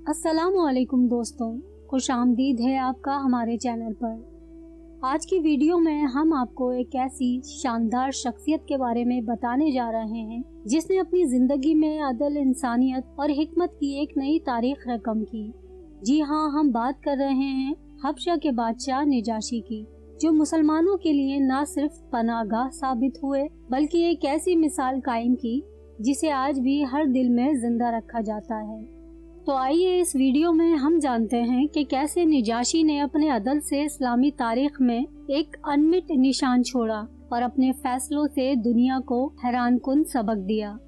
अस्सलाम वालेकुम दोस्तों, खुश आमदीद है आपका हमारे चैनल पर। आज की वीडियो में हम आपको एक ऐसी शानदार शख्सियत के बारे में बताने जा रहे हैं जिसने अपनी जिंदगी में अदल, इंसानियत और हिकमत की एक नई तारीख रकम की। जी हाँ, हम बात कर रहे हैं हबशा के बादशाह निजाशी की, जो मुसलमानों के लिए न सिर्फ पनाहगाह साबित हुए बल्कि एक ऐसी मिसाल कायम की जिसे आज भी हर दिल में जिंदा रखा जाता है। तो आइए इस वीडियो में हम जानते हैं कि कैसे निजाशी ने अपने अदल से इस्लामी तारीख में एक अनमिट निशान छोड़ा और अपने फैसलों से दुनिया को हैरानकुन सबक दिया।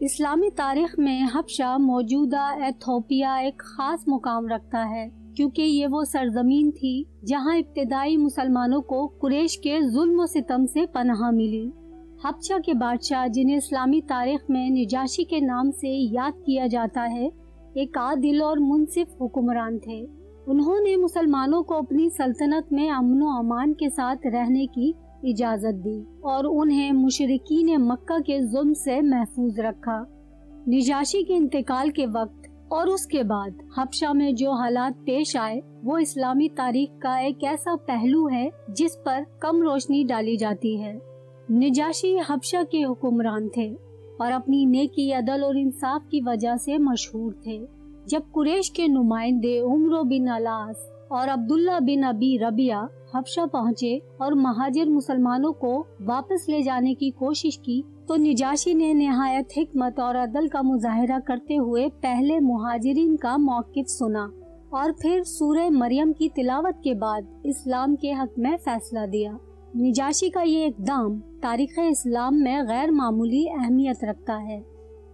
इस्लामी तारीख में हबशा मौजूदा एथोपिया एक खास मुकाम रखता है, क्योंकि ये वो सरजमीन थी जहां इब्तिदाई मुसलमानों को कुरैश के जुल्म व सितम से पनाह मिली। हबशा के बादशाह, जिन्हें इस्लामी तारीख में निजाशी के नाम से याद किया जाता है, एक आदिल और मुनसिफ हुक्मरान थे। उन्होंने मुसलमानों को अपनी सल्तनत में अमन व अमान के साथ रहने की इजाजत दी और उन्हें मुशरिकीन मक्का के जुल्म से महफूज रखा। निजाशी के इंतकाल के वक्त और उसके बाद हबशा में जो हालात पेश आए वो इस्लामी तारीख का एक ऐसा पहलू है जिस पर कम रोशनी डाली जाती है। निजाशी हबशा के हुक्मरान थे और अपनी नेकी, अदल और इंसाफ की वजह से मशहूर थे। जब कुरैश के नुमाइंदे उमरो बिन अलास और अब्दुल्ला बिन अबी रबिया हबशा पहुँचे और महाजिर मुसलमानों को वापस ले जाने की कोशिश की, तो निजाशी ने निहायत हिकमत और अदल का मुजाहिरा करते हुए पहले मुहाजिरीन का मौक़िफ़ सुना और फिर सूरह मरियम की तिलावत के बाद इस्लाम के हक में फैसला दिया। निजाशी का ये इक़दाम तारीख़ इस्लाम में गैर मामूली अहमियत रखता है,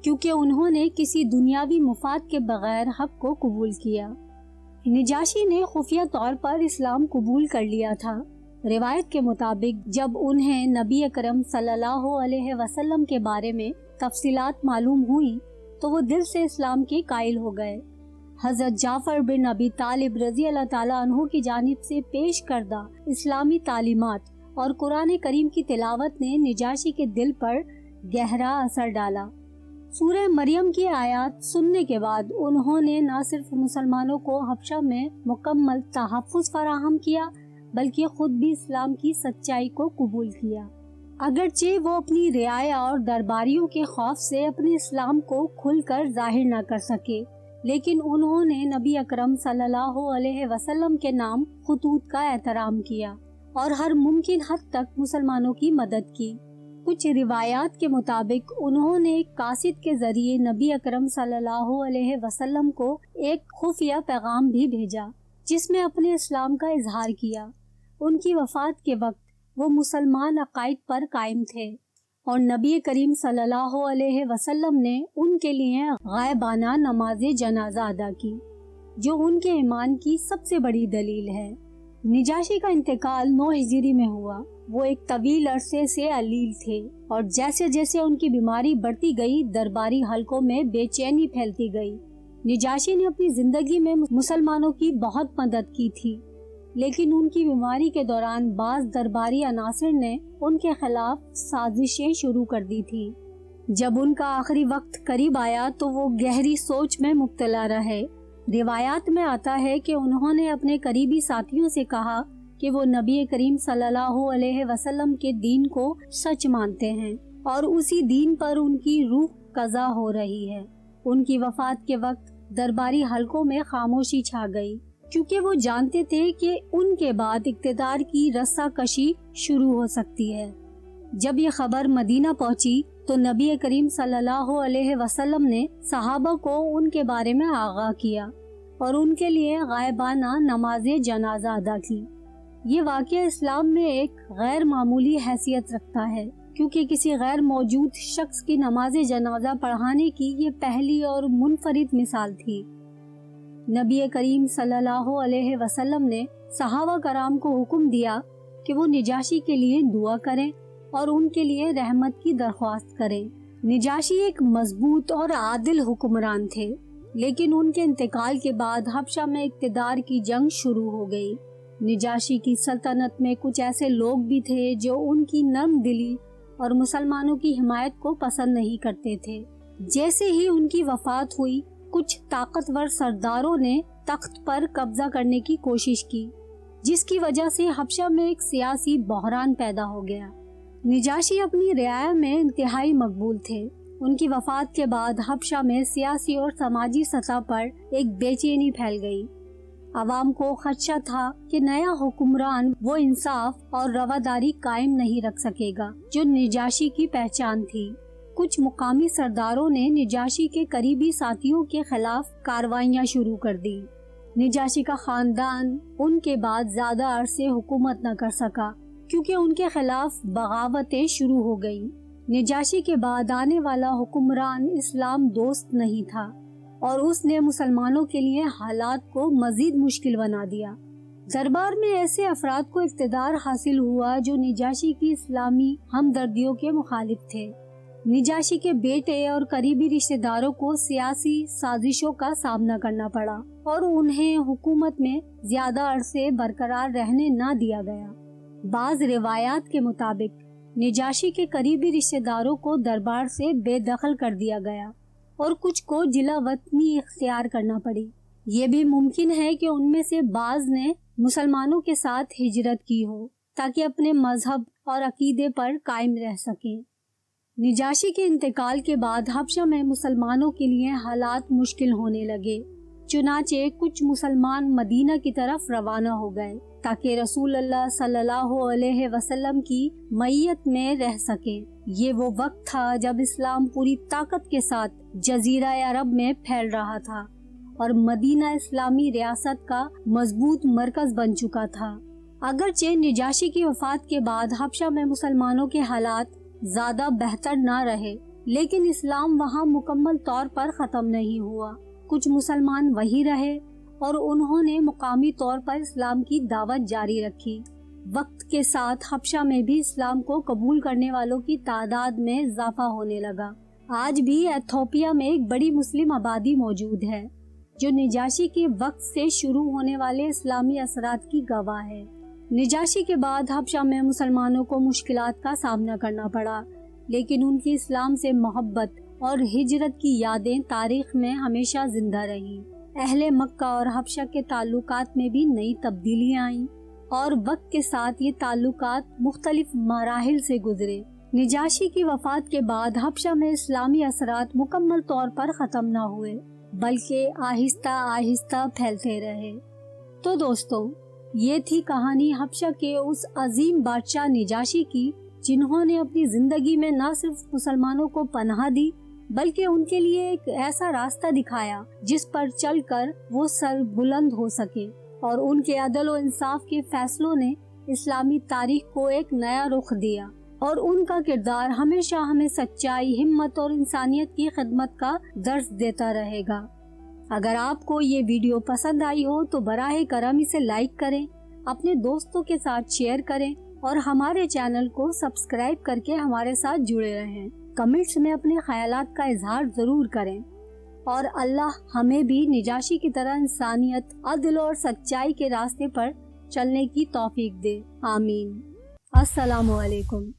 क्योंकि उन्होंने किसी दुनियावी मुफाद के बगैर हक को कबूल किया। निजाशी ने खुफिया तौर पर इस्लाम कबूल कर लिया था। रिवायत के मुताबिक जब उन्हें नबी अकरम सल्लल्लाहु अलैहि वसल्लम के बारे में तफसीलात मालूम हुई तो वो दिल से इस्लाम के कायल हो गए। हज़रत जाफर बिन अबी तालिब रज़ी अल्लाह ताला अन्हु की जानिब से पेश करदा इस्लामी तालीमात और कुरान करीम की तिलावत ने निजाशी के दिल पर गहरा असर डाला। सूरह मरियम की आयत सुनने के बाद उन्होंने न सिर्फ मुसलमानों को हबशा में मुकम्मल तहफ़्फ़ुज़ फराहम किया बल्कि खुद भी इस्लाम की सच्चाई को कबूल किया। अगरचे वो अपनी रियाया और दरबारियों के खौफ से अपने इस्लाम को खुलकर जाहिर न कर सके, लेकिन उन्होंने नबी अकरम सल्लल्लाहु अलैहि वसल्लम के नाम खुतूत का एहतराम किया और हर मुमकिन हद तक मुसलमानों की मदद की। कुछ रिवायात के मुताबिक उन्होंने एक कासिद के जरिए नबी अकरम सल्लल्लाहु अलैहि वसल्लम को एक खुफिया पैगाम भी भेजा जिसमें अपने इस्लाम का इजहार किया। उनकी वफात के वक्त वो मुसलमान अकायद पर कायम थे और नबी करीम सल्लल्लाहु अलैहि वसल्लम ने उनके लिए गायबाना नमाज जनाजा अदा की, जो उनके ईमान की सबसे बड़ी दलील है। निजाशी का इंतकाल 9 हिजरी में हुआ। वो एक तवील अरसे से अलील थे और जैसे जैसे उनकी बीमारी बढ़ती गई, दरबारी हलकों में बेचैनी फैलती गई। निजाशी ने अपनी जिंदगी में मुसलमानों की बहुत मदद की थी, लेकिन उनकी बीमारी के दौरान बाज दरबारी अनासिर ने उनके खिलाफ साजिशें शुरू कर दी थी। जब उनका आखिरी वक्त करीब आया तो वो गहरी सोच में मुब्तला रहे। रिवायात में आता है कि उन्होंने अपने करीबी साथियों से कहा कि वो नबी करीम सल्लल्लाहु अलैहि वसल्लम के दीन को सच मानते हैं और उसी दीन पर उनकी रूह कज़ा हो रही है। उनकी वफात के वक्त दरबारी हलकों में खामोशी छा गई, क्योंकि वो जानते थे कि उनके बाद इक़्तिदार की रस्साकशी शुरू हो सकती है। जब ये खबर मदीना पहुंची तो नबी करीम सल्लल्लाहु अलैहि वसल्लम ने सहाबा को उनके बारे में आगाह किया और उनके लिए गायबाना नमाज जनाजा अदा की। ये वाक़या इस्लाम में एक गैर मामूली हैसियत रखता है, क्योंकि किसी गैर मौजूद शख्स की नमाज जनाजा पढ़ाने की ये पहली और मुनफरिद मिसाल थी। नबी करीम सल्लल्लाहु अलैहि वसल्लम ने सहाबा कराम को हुक्म दिया कि वो निजाशी के लिए दुआ करें और उनके लिए रहमत की दरख्वास्त करें। निजाशी एक मजबूत और आदिल हुक्मरान थे, लेकिन उनके इंतकाल के बाद हबशा में इक़्तिदार की जंग शुरू हो गई। निजाशी की सल्तनत में कुछ ऐसे लोग भी थे जो उनकी नर्म दिली और मुसलमानों की हिमायत को पसंद नहीं करते थे। जैसे ही उनकी वफात हुई کچھ طاقتور سرداروں نے تخت پر قبضہ کرنے کی کوشش کی، جس کی وجہ سے حبشہ میں ایک سیاسی بحران پیدا ہو گیا۔ نجاشی اپنی رعایا میں انتہائی مقبول تھے۔ ان کی وفات کے بعد حبشہ میں سیاسی اور سماجی سطح پر ایک بے چینی پھیل گئی۔ عوام کو خدشہ تھا کہ نیا حکمران وہ انصاف اور رواداری قائم نہیں رکھ سکے گا جو نجاشی کی پہچان تھی۔ کچھ مقامی سرداروں نے نجاشی کے قریبی ساتھیوں کے خلاف کارروائیاں شروع کر دی۔ نجاشی کا خاندان ان کے بعد زیادہ عرصے حکومت نہ کر سکا کیونکہ ان کے خلاف بغاوتیں شروع ہو گئیں۔ نجاشی کے بعد آنے والا حکمران اسلام دوست نہیں تھا اور اس نے مسلمانوں کے لیے حالات کو مزید مشکل بنا دیا۔ دربار میں ایسے افراد کو اقتدار حاصل ہوا جو نجاشی کی اسلامی ہمدردیوں کے مخالف تھے۔ نجاشی کے بیٹے اور قریبی رشتہ داروں کو سیاسی سازشوں کا سامنا کرنا پڑا اور انہیں حکومت میں زیادہ عرصے برقرار رہنے نہ دیا گیا۔ بعض روایات کے مطابق نجاشی کے قریبی رشتہ داروں کو دربار سے بے دخل کر دیا گیا اور کچھ کو جلا وطنی اختیار کرنا پڑی۔ یہ بھی ممکن ہے کہ ان میں سے بعض نے مسلمانوں کے ساتھ ہجرت کی ہو تاکہ اپنے مذہب اور عقیدے پر قائم رہ سکیں۔ نجاشی کے انتقال کے بعد حبشہ میں مسلمانوں کے لیے حالات مشکل ہونے لگے، چنانچہ کچھ مسلمان مدینہ کی طرف روانہ ہو گئے تاکہ رسول اللہ صلی اللہ علیہ وسلم کی معیت میں رہ سکیں۔ یہ وہ وقت تھا جب اسلام پوری طاقت کے ساتھ جزیرہ عرب میں پھیل رہا تھا اور مدینہ اسلامی ریاست کا مضبوط مرکز بن چکا تھا۔ اگرچہ نجاشی کی وفات کے بعد حبشہ میں مسلمانوں کے حالات زیادہ بہتر نہ رہے، لیکن اسلام وہاں مکمل طور پر ختم نہیں ہوا۔ کچھ مسلمان وہی رہے اور انہوں نے مقامی طور پر اسلام کی دعوت جاری رکھی۔ وقت کے ساتھ حبشہ میں بھی اسلام کو قبول کرنے والوں کی تعداد میں اضافہ ہونے لگا۔ آج بھی ایتھوپیا میں ایک بڑی مسلم آبادی موجود ہے جو نجاشی کے وقت سے شروع ہونے والے اسلامی اثرات کی گواہ ہے۔ نجاشی کے بعد حبشہ میں مسلمانوں کو مشکلات کا سامنا کرنا پڑا، لیکن ان کی اسلام سے محبت اور ہجرت کی یادیں تاریخ میں ہمیشہ زندہ رہیں۔ اہل مکہ اور حبشہ کے تعلقات میں بھی نئی تبدیلیاں آئیں اور وقت کے ساتھ یہ تعلقات مختلف مراحل سے گزرے۔ نجاشی کی وفات کے بعد حبشہ میں اسلامی اثرات مکمل طور پر ختم نہ ہوئے بلکہ آہستہ آہستہ پھیلتے رہے۔ تو دوستو، یہ تھی کہانی حبشہ کے اس عظیم بادشاہ نجاشی کی، جنہوں نے اپنی زندگی میں نہ صرف مسلمانوں کو پناہ دی بلکہ ان کے لیے ایک ایسا راستہ دکھایا جس پر چل کر وہ سر بلند ہو سکے، اور ان کے عدل و انصاف کے فیصلوں نے اسلامی تاریخ کو ایک نیا رخ دیا، اور ان کا کردار ہمیشہ ہمیں سچائی، ہمت اور انسانیت کی خدمت کا درس دیتا رہے گا۔ اگر آپ کو یہ ویڈیو پسند آئی ہو تو براہ کرم اسے لائک کریں، اپنے دوستوں کے ساتھ شیئر کریں اور ہمارے چینل کو سبسکرائب کر کے ہمارے ساتھ جڑے رہیں۔ کمنٹس میں اپنے خیالات کا اظہار ضرور کریں، اور اللہ ہمیں بھی نجاشی کی طرح انسانیت، عدل اور سچائی کے راستے پر چلنے کی توفیق دے۔ آمین۔ السلام علیکم۔